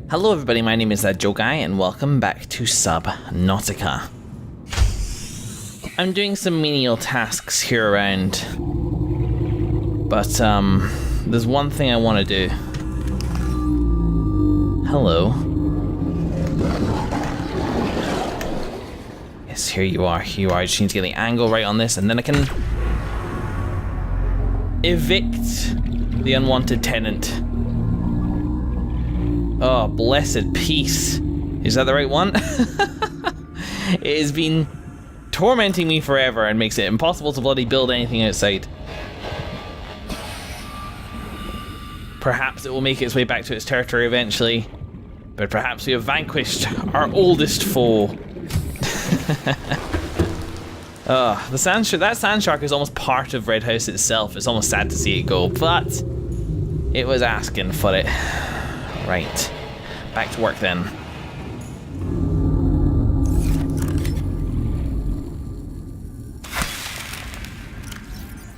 Hello everybody, my name is Joe Guy and welcome back to Subnautica. I'm doing some menial tasks here around, but there's one thing I want to do. Hello. Yes, here you are, here you are. I just need to get the angle right on this and then I can evict the unwanted tenant. Oh, blessed peace. Is that the right one? It has been tormenting me forever and makes it impossible to bloody build anything outside. Perhaps it will make its way back to its territory eventually, but perhaps we have vanquished our oldest foe. That sand shark is almost part of Red House itself. It's almost sad to see it go, but it was asking for it. Right, back to work then.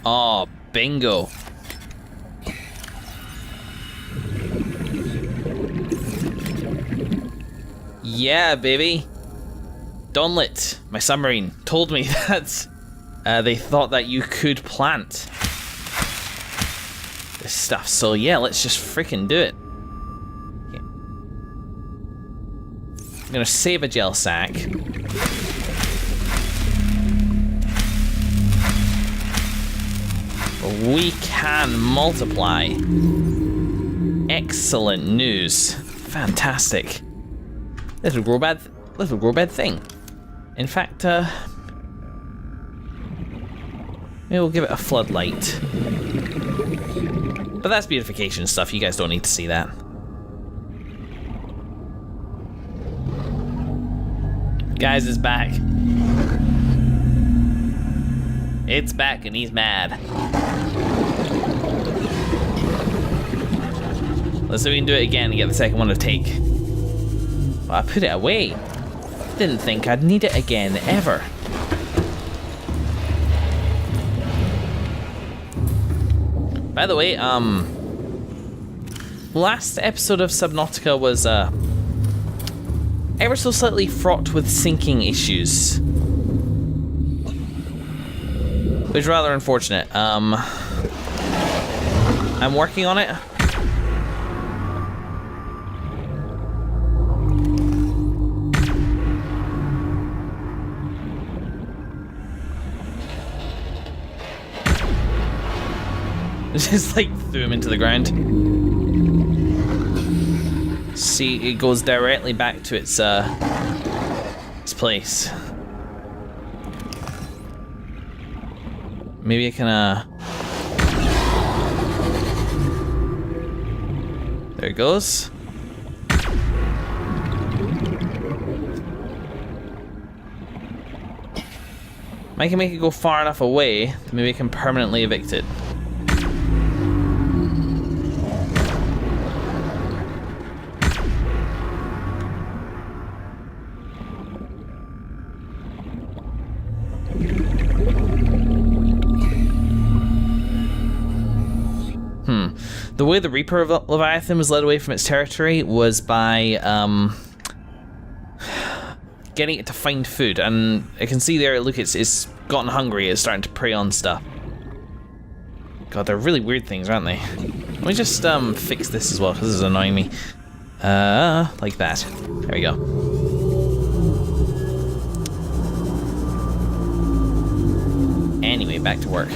Oh, bingo. Yeah, baby. Donlet, my submarine, told me that they thought that you could plant this stuff. So yeah, let's just freaking do it. I'm gonna save a gel sack. We can multiply. Excellent news. Fantastic. Little grow bad thing. In fact, maybe we'll give it a floodlight. But that's beautification stuff. You guys don't need to see that. Guys is back. It's back and he's mad. Let's see if we can do it again and get the second one to take. Well, I put it away. Didn't think I'd need it again, ever. By the way, last episode of Subnautica was, ever so slightly fraught with sinking issues. Which is rather unfortunate. I'm working on it. Just like threw him into the ground. See, it goes directly back to its place. Maybe I can there it goes. I can make it go far enough away that maybe I can permanently evict it. The way the Reaper of Leviathan was led away from its territory was by getting it to find food, and I can see there, look, it's gotten hungry, it's starting to prey on stuff. God, they're really weird things, aren't they? Let me just fix this as well, because this is annoying me. Like that. There we go. Anyway, back to work.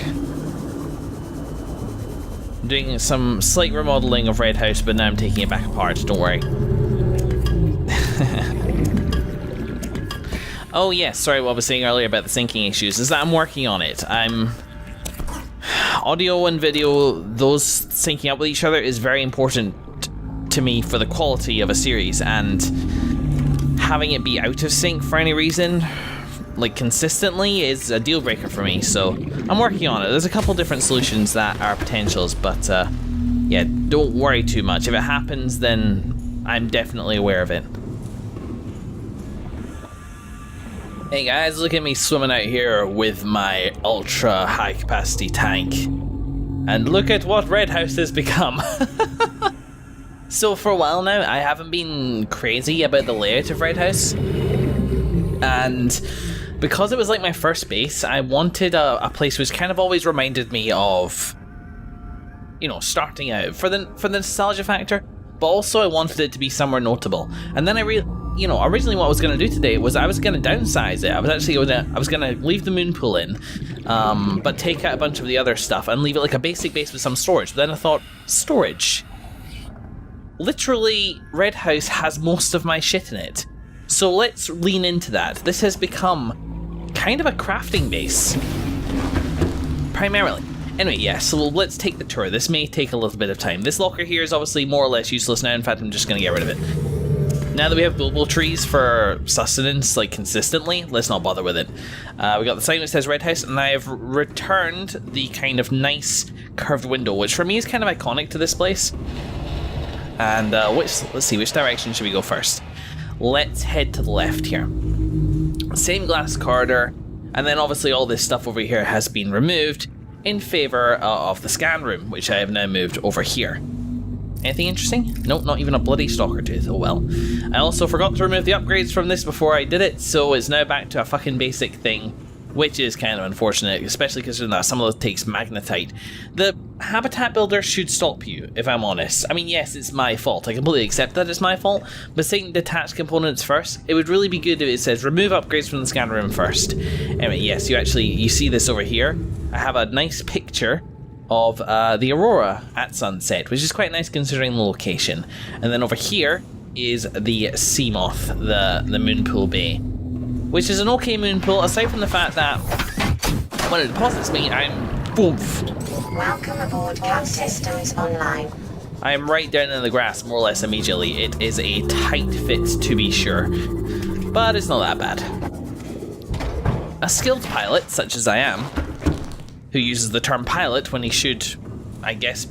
I'm doing some slight remodeling of Red House, but now I'm taking it back apart, don't worry. Oh yes, sorry, what I was saying earlier about the syncing issues is that I'm working on it. Audio and video, those syncing up with each other is very important to me for the quality of a series, and having it be out of sync for any reason, like consistently, is a deal breaker for me, so I'm working on it. There's a couple different solutions that are potentials, but yeah, don't worry too much. If it happens, then I'm definitely aware of it. Hey guys, look at me swimming out here with my ultra high capacity tank. And look at what Red House has become. So for a while now, I haven't been crazy about the layout of Red House, and because it was like my first base, I wanted a place which kind of always reminded me of, you know, starting out for the nostalgia factor, but also I wanted it to be somewhere notable. And then originally what I was going to do today was I was going to downsize it. I was going to leave the moon pool in, but take out a bunch of the other stuff and leave it like a basic base with some storage. But then I thought, storage? Literally, Red House has most of my shit in it. So let's lean into that. This has become kind of a crafting base, primarily. Anyway, yeah, so let's take the tour. This may take a little bit of time. This locker here is obviously more or less useless now. In fact, I'm just going to get rid of it. Now that we have bulbul trees for sustenance, like, consistently, let's not bother with it. We got the sign that says Red House, and I have returned the kind of nice curved window, which for me is kind of iconic to this place. And let's see, which direction should we go first? Let's head to the left here. Same glass corridor, and then obviously all this stuff over here has been removed in favour of the scan room, which I have now moved over here. Anything interesting? Nope, not even a bloody stalker tooth. Oh well. I also forgot to remove the upgrades from this before I did it, so it's now back to a fucking basic thing, which is kind of unfortunate, especially considering that some of it takes magnetite. The habitat builder should stop you, if I'm honest. I mean, yes, it's my fault. I completely accept that it's my fault, but saying detach components first, it would really be good if it says remove upgrades from the scan room first. Anyway, yes, you see this over here. I have a nice picture of the aurora at sunset, which is quite nice considering the location. And then over here is the sea moth, the moon pool bay, which is an okay moon pool, aside from the fact that when it deposits me, I'm boomph. Welcome aboard, CAD systems online. I am right down in the grass more or less immediately. It is a tight fit to be sure, but it's not that bad. A skilled pilot, such as I am, who uses the term pilot when he should, I guess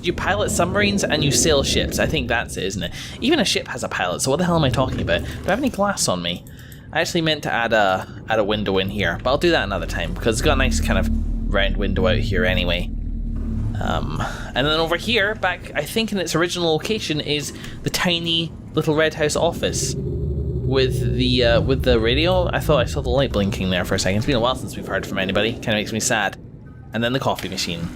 you pilot submarines and you sail ships. I think that's it, isn't it? Even a ship has a pilot, so what the hell am I talking about? Do I have any glass on me? I actually meant to add a window in here, but I'll do that another time because it's got a nice kind of round window out here anyway. And then over here, back I think in its original location, is the tiny little Red House office with the radio. I thought I saw the light blinking there for a second. It's been a while since we've heard from anybody. Kind of makes me sad. And then the coffee machine.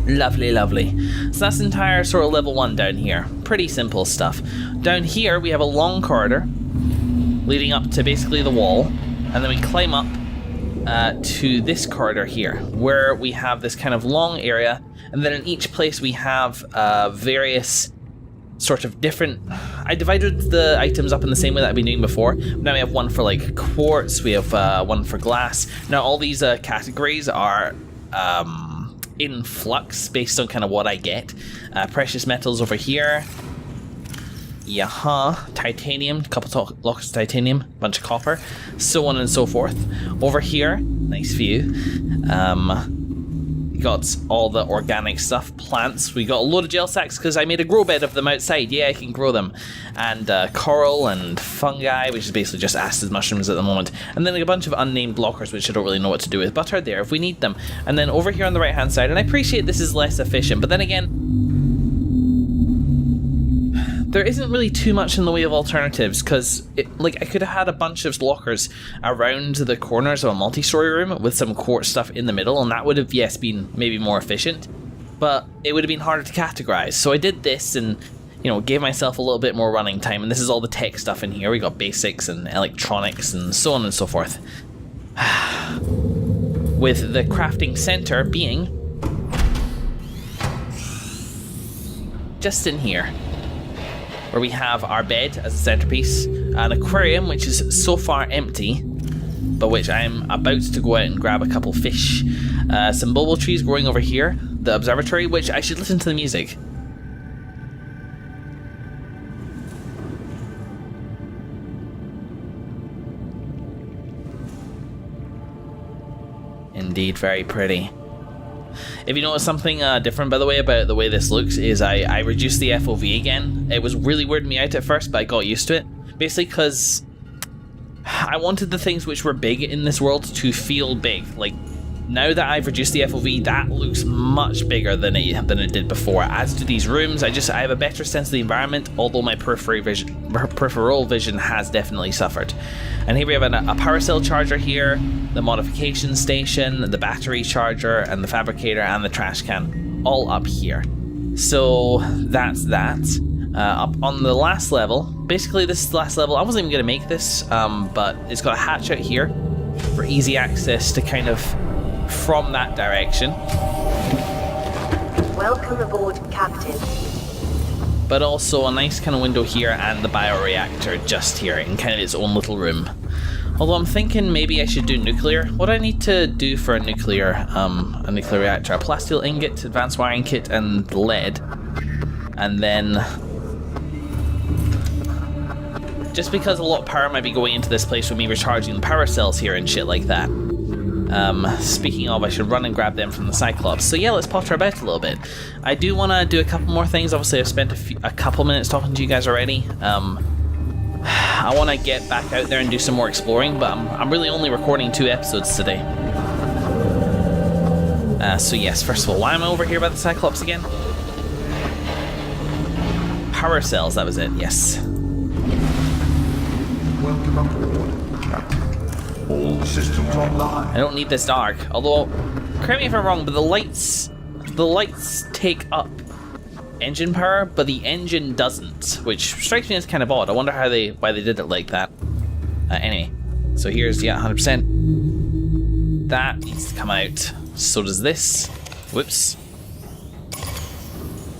Lovely, lovely. So that's the entire sort of level 1 down here. Pretty simple stuff. Down here we have a long corridor leading up to basically the wall, and then we climb up to this corridor here, where we have this kind of long area, and then in each place we have various sort of different... I divided the items up in the same way that I've been doing before. Now we have one for like quartz, we have one for glass. Now all these categories are in flux based on kind of what I get. Precious metals over here. Titanium, a couple blocks of titanium, bunch of copper, so on and so forth. Over here, nice view. We got all the organic stuff, plants. We got a load of gel sacks because I made a grow bed of them outside. Yeah, I can grow them. And coral and fungi, which is basically just acid mushrooms at the moment. And then like a bunch of unnamed blockers, which I don't really know what to do with, but are there if we need them. And then over here on the right hand side, and I appreciate this is less efficient, but then again, there isn't really too much in the way of alternatives, because like I could have had a bunch of lockers around the corners of a multi-story room with some quartz stuff in the middle, and that would have, yes, been maybe more efficient, but it would have been harder to categorize. So I did this and, you know, gave myself a little bit more running time, and this is all the tech stuff in here. We got basics and electronics and so on and so forth. With the crafting center being just in here, where we have our bed as a centerpiece, an aquarium which is so far empty, but which I'm about to go out and grab a couple fish, some bulbul trees growing over here, the observatory, which I should listen to the music. Indeed, very pretty. If you notice something different, by the way, about the way this looks, is I reduced the FOV again. It was really weirding me out at first, but I got used to it. Basically because I wanted the things which were big in this world to feel big. Like, now that I've reduced the FOV, that looks much bigger than it did before. As to these rooms, I have a better sense of the environment, although my peripheral vision has definitely suffered. And here we have a power cell charger here, the modification station, the battery charger, and the fabricator, and the trash can, all up here. So that's that. Up on the last level, basically this is the last level. I wasn't even going to make this, but it's got a hatch out here for easy access to kind of from that direction. Welcome aboard, Captain. But also a nice kind of window here and the bioreactor just here in kind of its own little room. Although I'm thinking maybe I should do nuclear. What do I need to do for a nuclear reactor? A plasteel ingot, advanced wiring kit, and lead. And then, just because a lot of power might be going into this place with me recharging the power cells here and shit like that. Speaking of, I should run and grab them from the Cyclops. So yeah, let's potter about a little bit. I do want to do a couple more things. Obviously, I've spent a couple minutes talking to you guys already. I want to get back out there and do some more exploring, but I'm really only recording 2 episodes today. So yes, first of all, why am I over here by the Cyclops again? Power cells, that was it, yes. Welcome aboard, Captain. All systems online. I don't need this dark, although, correct me if I'm wrong, but the lights take up engine power, but the engine doesn't, which strikes me as kind of odd. I wonder why they did it like that. Anyway, so here's, yeah, 100%. That needs to come out. So does this. Whoops.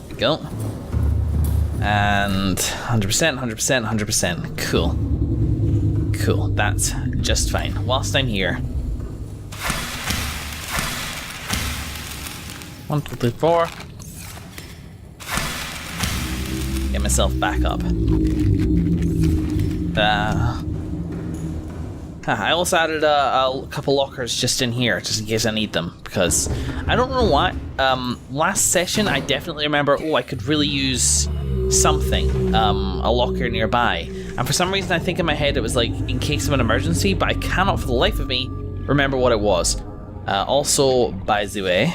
There we go. And 100%, 100%, 100%. Cool. Cool, that's just fine. Whilst I'm here. 1, 2, 3, 4. Get myself back up. I also added a couple lockers just in here, just in case I need them, because I don't know what. Last session, I definitely remember, I could really use something, a locker nearby. And for some reason, I think in my head it was like in case of an emergency, but I cannot for the life of me remember what it was. Also, by the way,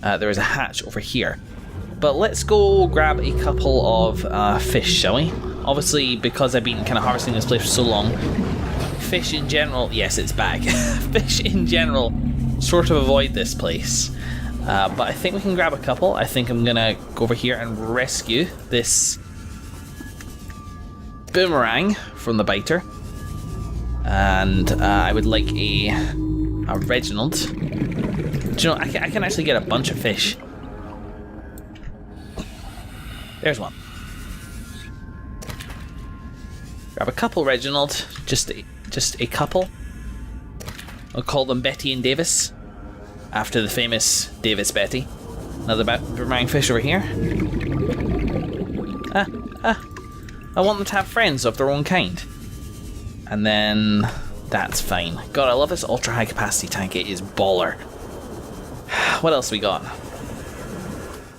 there is a hatch over here. But let's go grab a couple of fish, shall we? Obviously, because I've been kind of harvesting this place for so long, fish in general, yes, it's back. Fish in general sort of avoid this place. But I think we can grab a couple. I think I'm gonna go over here and rescue this boomerang from the biter. And I would like a Reginald. Do you know, I can actually get a bunch of fish. There's one. Grab a couple, Reginald. Just a couple. I'll call them Betty and Davis, after the famous Davis Betty. Another boomerang fish over here. I want them to have friends of their own kind. And then that's fine. God, I love this ultra high capacity tank. It is baller. What else we got?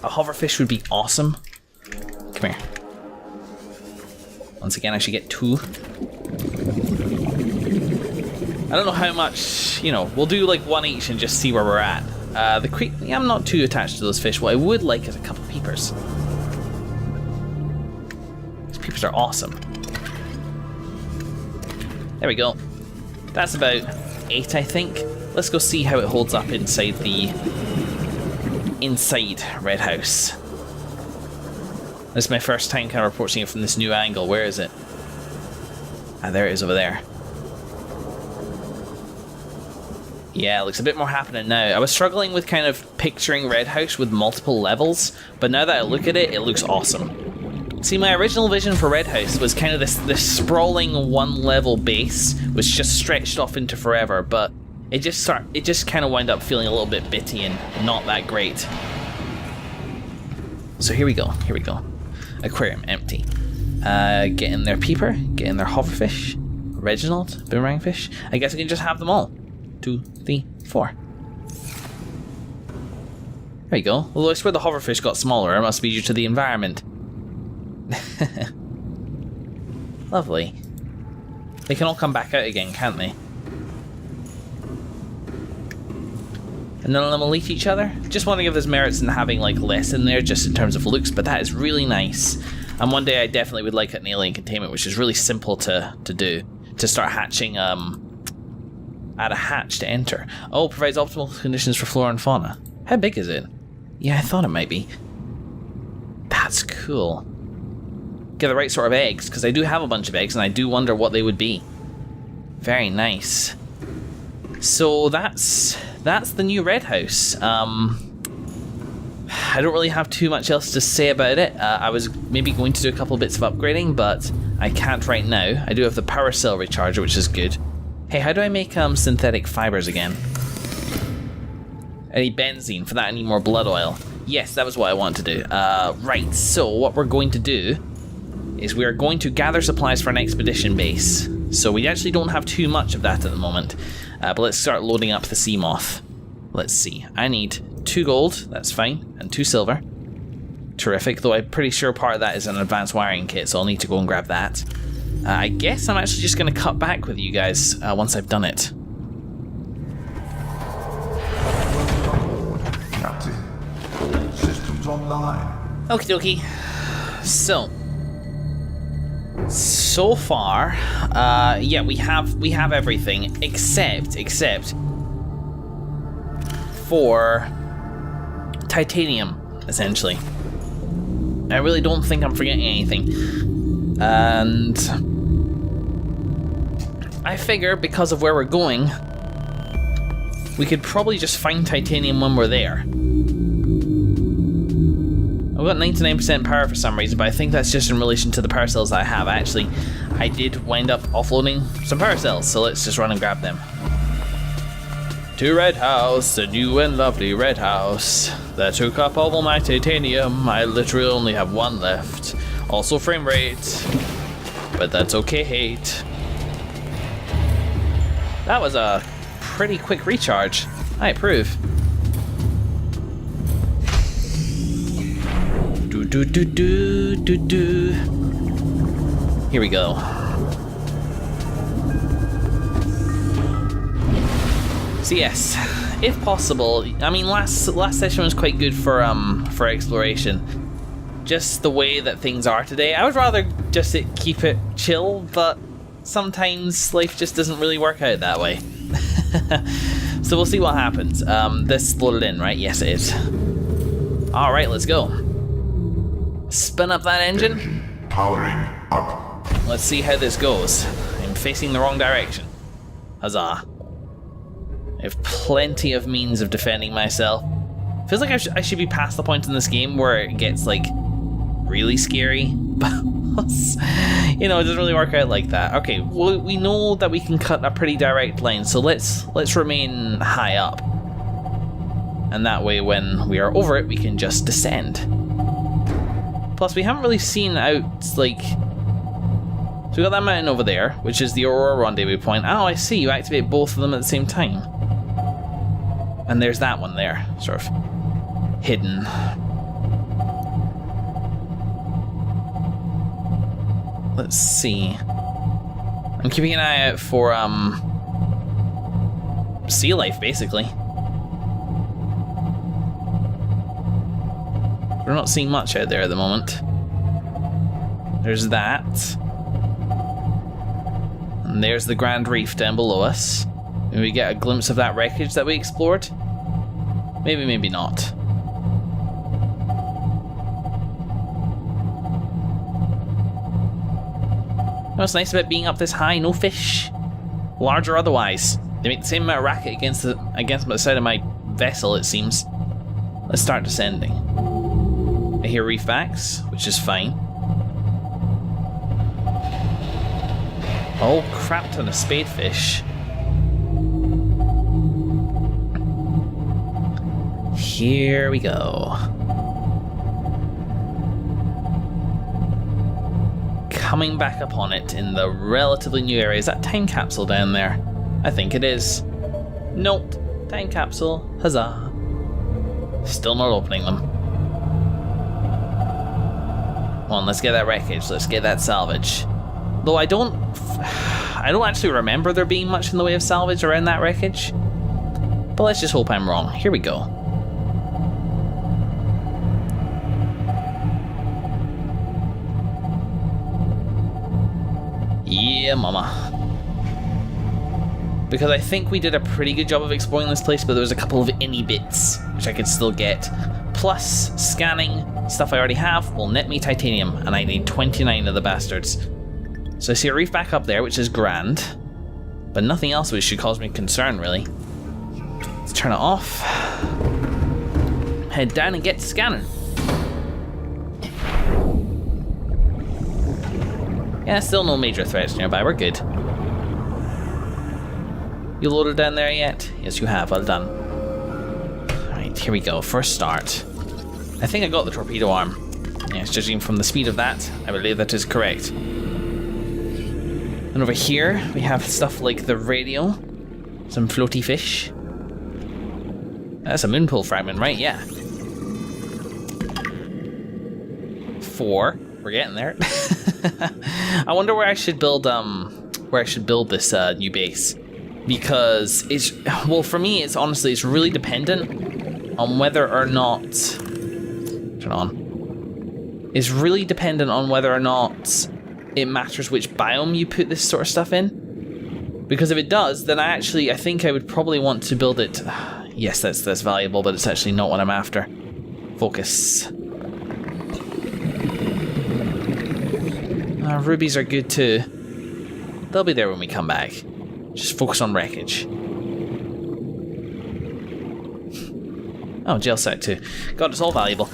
A hoverfish would be awesome. Come here. Once again, I should get 2. I don't know how much, we'll do like 1 each and just see where we're at. I'm not too attached to those fish. What I would like is a couple peepers. These peepers are awesome. There we go. That's about 8, I think. Let's go see how it holds up inside Red House. This is my first time kind of approaching it from this new angle. Where is it? There it is over there. Yeah, it looks a bit more happening now. I was struggling with kind of picturing Red House with multiple levels, but now that I look at it, it looks awesome. See, my original vision for Red House was kind of this sprawling 1-level base, which just stretched off into forever, but it just kind of wound up feeling a little bit bitty and not that great. So here we go. Aquarium empty. Get in their peeper, get in their hoverfish, Reginald, boomerang fish. I guess I can just have them all. 2, 3, 4. There you go. Although I swear the hoverfish got smaller, it must be due to the environment. Lovely. They can all come back out again, can't they? and none of them will eat each other. Just wondering if there's merits in having like less in there just in terms of looks, but that is really nice. And one day I definitely would like an alien containment, which is really simple to do. To start hatching, add a hatch to enter. Oh, provides optimal conditions for flora and fauna. How big is it? Yeah, I thought it might be. That's cool. Get the right sort of eggs, because I do have a bunch of eggs, and I do wonder what they would be. Very nice. So that's the new red house. I don't really have too much else to say about it. I was maybe going to do a couple bits of upgrading, but I can't right now. I do have the power cell recharger, which is good. Hey, how do I make synthetic fibers again? I need benzene. For that I need more blood oil. Yes, that was what I wanted to do. Right, so what we're going to do is we are going to gather supplies for an expedition base. So we actually don't have too much of that at the moment. But let's start loading up the sea moth. Let's see. I need 2 gold, that's fine, and 2 silver. Terrific, though I'm pretty sure part of that is an advanced wiring kit, so I'll need to go and grab that. I guess I'm actually just going to cut back with you guys once I've done it. Captain, all systems online. Okie dokie. So far, yeah, we have everything except for titanium, essentially. I really don't think I'm forgetting anything, and I figure because of where we're going, we could probably just find titanium when we're there. I've got 99% power for some reason, but I think that's just in relation to the power cells that I have. Actually, I did wind up offloading some power cells, so let's just run and grab them. To Red House, the new and lovely Red House. That took up all my titanium. I literally only have 1 left. Also frame rate, but that's okay, hate. That was a pretty quick recharge. I approve. Do. Here we go. So yes, if possible, I mean last session was quite good for exploration. Just the way that things are today, I would rather just keep it chill, but sometimes life just doesn't really work out that way. So we'll see what happens. This loaded in, right? Yes, it is. All right, let's go. Spin up that engine. Powering up. Let's see how this goes. I'm facing the wrong direction. Huzzah. I have plenty of means of defending myself. Feels like I should be past the point in this game where it gets like really scary, but you know, it doesn't really work out like that. Okay, well, we know that we can cut a pretty direct line, so let's remain high up, and that way when we are over it we can just descend. Plus we haven't really seen out, like, so we got that mountain over there, which is the Aurora Rendezvous point. Oh, I see, you activate both of them at the same time. And there's that one there, sort of hidden. Let's see. I'm keeping an eye out for sea life, basically. We're not seeing much out there at the moment. There's that. And there's the Grand Reef down below us. Maybe we get a glimpse of that wreckage that we explored? Maybe, maybe not. What's nice about being up this high? No fish. Large or otherwise. They make the same amount of racket against the side of my vessel, it seems. Let's start descending. I hear reef backs, which is fine. Oh, crap ton of spadefish. Here we go. Coming back upon it in the relatively new area. Is that time capsule down there? I think it is. Nope. Time capsule. Huzzah. Still not opening them. Come on, let's get that wreckage. Let's get that salvage. Though I don't actually remember there being much in the way of salvage around that wreckage. But let's just hope I'm wrong. Here we go. Yeah, mama. Because I think we did a pretty good job of exploring this place, but there was a couple of inny bits, which I could still get. Plus, scanning stuff I already have will net me titanium, and I need 29 of the bastards. So I see a reef back up there, which is grand, but nothing else which should cause me concern, really. Let's turn it off. Head down and get to scanning. Yeah, still no major threats nearby, we're good. You loaded down there yet? Yes, you have, well done. Alright, here we go, first start. I think I got the torpedo arm. Yes, judging from the speed of that, I believe that is correct. And over here, we have stuff like the radio, some floaty fish. That's a moonpool fragment, right? Yeah. 4. We're getting there. I wonder where I should build this new base, because it's, well, for me it's honestly, it's really dependent on whether or not it's really dependent on whether or not it matters which biome you put this sort of stuff in, because if it does, then I think I would probably want to build it. Yes, that's valuable, but it's actually not what I'm after. Focus. Rubies are good too. They'll be there when we come back. Just focus on wreckage. Oh, jail set too. God, it's all valuable.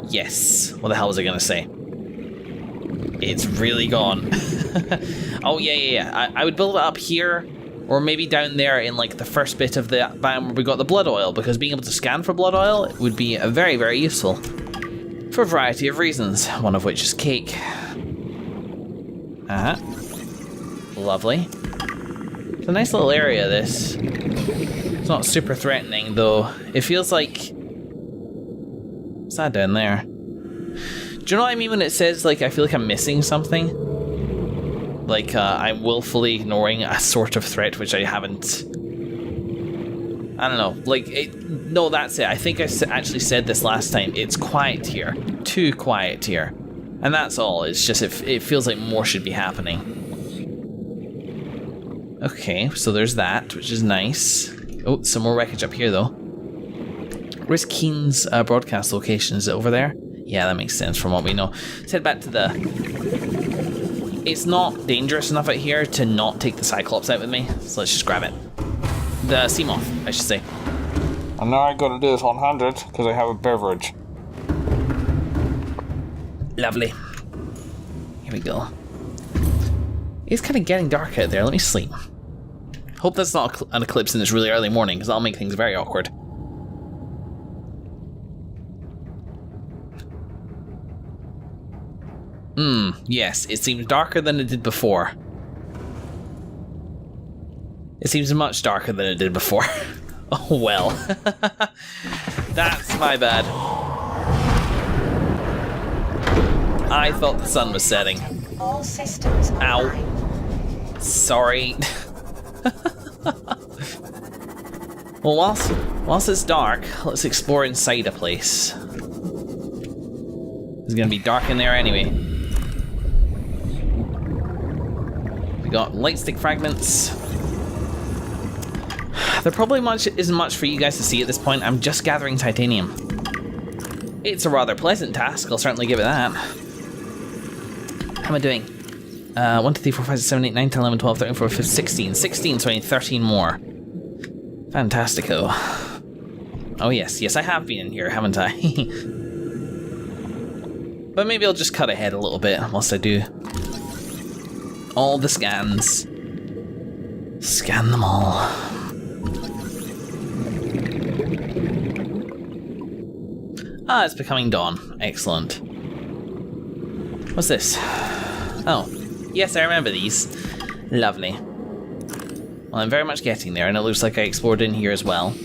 Yes. What the hell was I gonna say? It's really gone. Oh yeah. I would build it up here, or maybe down there in like the first bit of the biome where we got the blood oil, because being able to scan for blood oil would be very, very useful. For a variety of reasons, one of which is cake. Lovely. It's a nice little area, this. It's not super threatening, though. It feels like... What's that down there? Do you know what I mean when it says, like, I feel like I'm missing something? Like, I'm willfully ignoring a sort of threat which I haven't... I don't know, like, no, that's it. I think I actually said this last time. It's quiet here. Too quiet here. And that's all. It's just, it feels like more should be happening. Okay, so there's that, which is nice. Oh, some more wreckage up here, though. Where's Keen's broadcast location? Is it over there? Yeah, that makes sense from what we know. Let's head back to the... It's not dangerous enough out here to not take the Cyclops out with me, so let's just grab it. The Seamoth, I should say. And now I gotta do this one-handed, because I have a beverage. Lovely. Here we go. It's kind of getting dark out there. Let me sleep. Hope that's not an eclipse in this really early morning, because that'll make things very awkward. Yes, it seems darker than it did before. It seems much darker than it did before. Oh well. That's my bad. I thought the sun was setting. All systems online. Ow. Sorry. Well, whilst it's dark, let's explore inside a place. It's gonna be dark in there anyway. We got light stick fragments. There probably isn't much for you guys to see at this point. I'm just gathering titanium. It's a rather pleasant task, I'll certainly give it that. How am I doing? 1, 2, 3, 4, 5, 6, 7, 8, 9, 10, 11, 12, 13, 14, 15, 16. 16, so I need 13 more. Fantastico. Oh yes, I have been in here, haven't I? But maybe I'll just cut ahead a little bit whilst I do all the scans. Scan them all. Ah, it's becoming dawn. Excellent. What's this? Oh, yes, I remember these. Lovely. Well, I'm very much getting there, and it looks like I explored in here as well.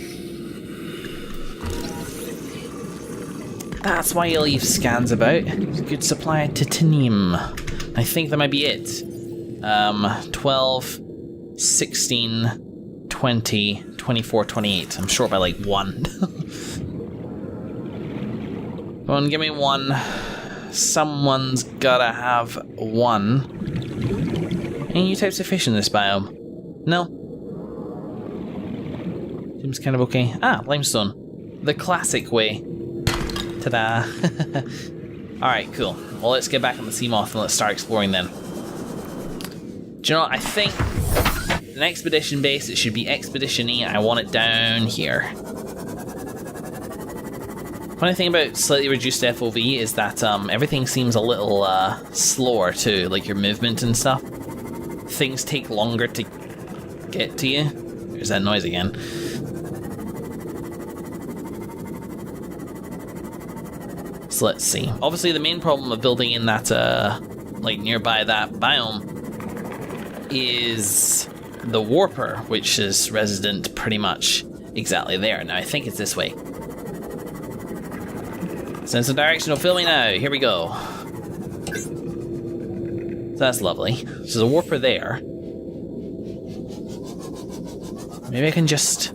That's why you leave scans about. It's a good supply of titanium. I think that might be it. 12, 16, 20, 24, 28. I'm short by like 1. Come on, give me 1. Someone's gotta have 1. Any types of fish in this biome? No. Seems kind of okay. Ah, limestone. The classic way. Ta-da. Alright, cool. Well, let's get back on the Seamoth and let's start exploring then. Do you know what? I think an expedition base, it should be expedition-y. I want it down here. Funny thing about slightly reduced FOV is that everything seems a little slower too, like your movement and stuff. Things take longer to get to you. There's that noise again. So let's see. Obviously the main problem of building in that, like nearby that biome is the warper, which is resident pretty much exactly there. Now I think it's this way. Sense of directional filming now. Here we go. So that's lovely. So there's a warper there. Maybe I can just...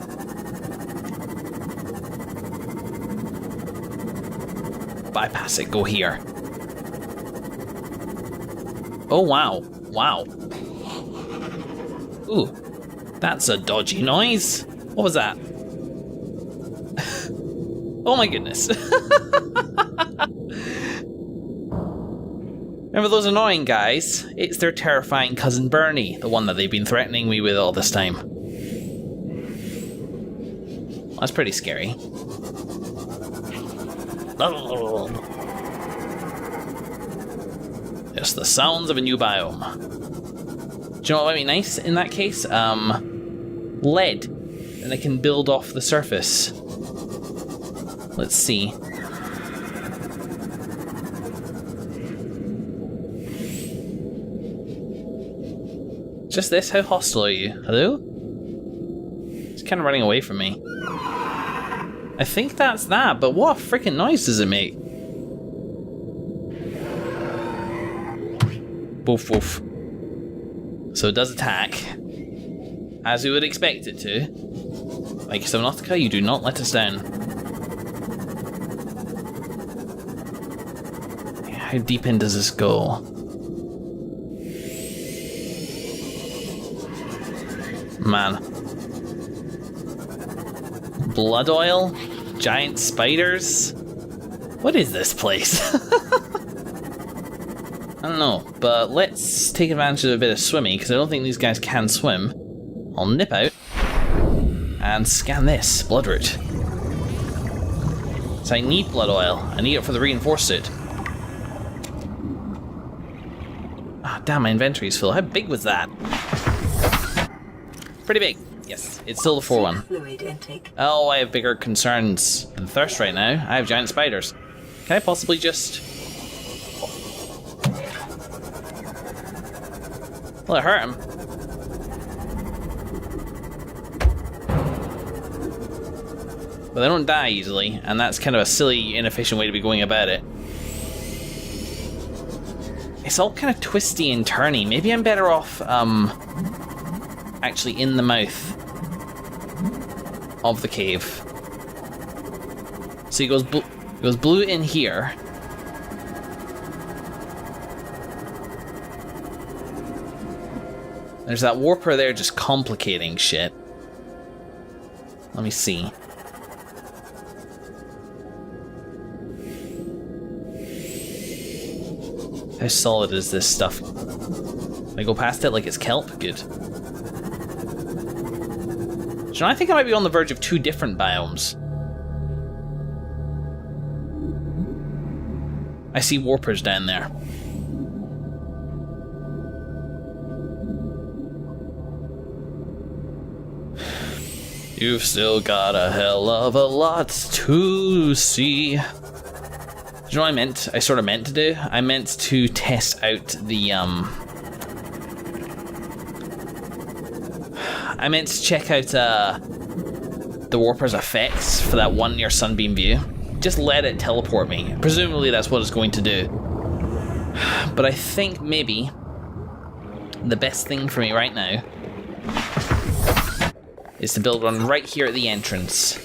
bypass it, go here. Oh, wow. Wow. Ooh. That's a dodgy noise. What was that? Oh my goodness. Remember those annoying guys? It's their terrifying cousin Bernie, the one that they've been threatening me with all this time. That's pretty scary. Just the sounds of a new biome. Do you know what might be nice in that case? Lead. And I can build off the surface. Let's see. Just this? How hostile are you? Hello? It's kind of running away from me. I think that's that, but what freaking noise does it make? Woof woof. So it does attack, as you would expect it to. Like Subnautica, you do not let us down. How deep in does this go? Man. Blood oil? Giant spiders? What is this place? I don't know, but let's take advantage of a bit of swimming, because I don't think these guys can swim. I'll nip out and scan this blood root. So I need blood oil. I need it for the reinforced suit. Ah, damn, my inventory's full. How big was that? Pretty big. Yes, it's still the 4-1. Oh, I have bigger concerns than thirst right now. I have giant spiders. Can I possibly just... Well, it hurt him. But they don't die easily, and that's kind of a silly, inefficient way to be going about it. It's all kind of twisty and turny. Maybe I'm better off, actually in the mouth of the cave. So he goes blue in here. There's that warper there just complicating shit. Let me see. How solid is this stuff? Can I go past it like it's kelp? Good. So I think I might be on the verge of 2 different biomes. I see warpers down there. You've still got a hell of a lot to see. Do you know what I meant? I sort of meant to do? I meant to test out the, I meant to check out the warper's effects for that 1 near sunbeam view. Just let it teleport me. Presumably that's what it's going to do. But I think maybe the best thing for me right now is to build one right here at the entrance.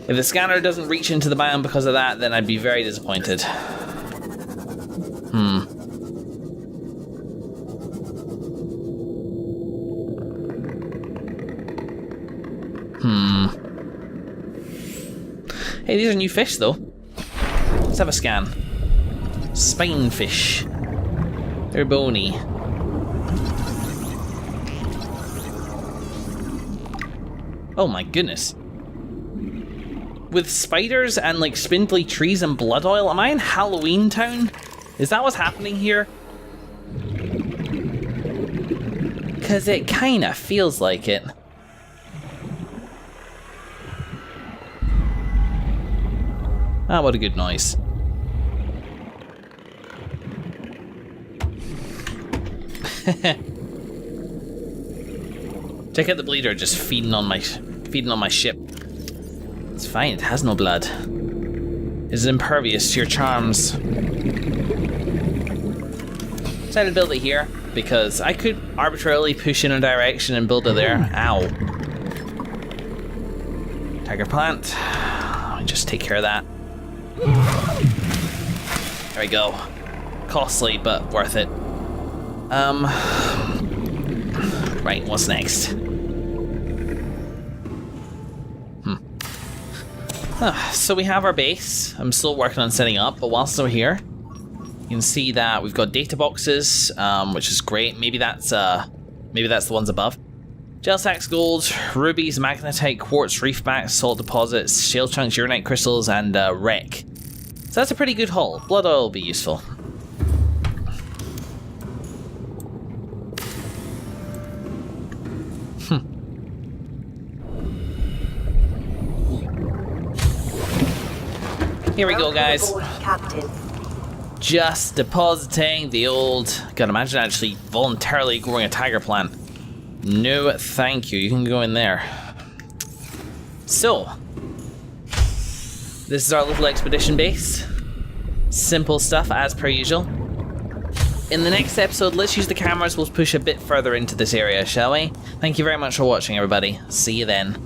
If the scanner doesn't reach into the biome because of that, then I'd be very disappointed. Hey, these are new fish, though. Let's have a scan. Spinefish. They're bony. Oh my goodness. With spiders and like spindly trees and blood oil, am I in Halloween Town? Is that what's happening here? Cause it kinda feels like it. Ah, what a good noise. Check out the bleeder just feeding on my ship. It's fine, it has no blood. It's impervious to your charms. Decided to build it here because I could arbitrarily push in a direction and build it there. Ow. Tiger plant. Let me just take care of that. There we go. Costly, but worth it. Right, what's next? So we have our base. I'm still working on setting up, but whilst we're here, you can see that we've got data boxes, which is great. Maybe that's the ones above. Gel sacks, gold, rubies, magnetite, quartz, reefbacks, salt deposits, shale chunks, uranite crystals, and wreck. So that's a pretty good haul. Blood oil will be useful. Here we go, guys. Captain. Just depositing the old... God, imagine actually voluntarily growing a tiger plant. No, thank you. You can go in there. So, this is our little expedition base. Simple stuff as per usual. In the next episode, let's use the cameras. We'll push a bit further into this area, shall we? Thank you very much for watching, everybody. See you then.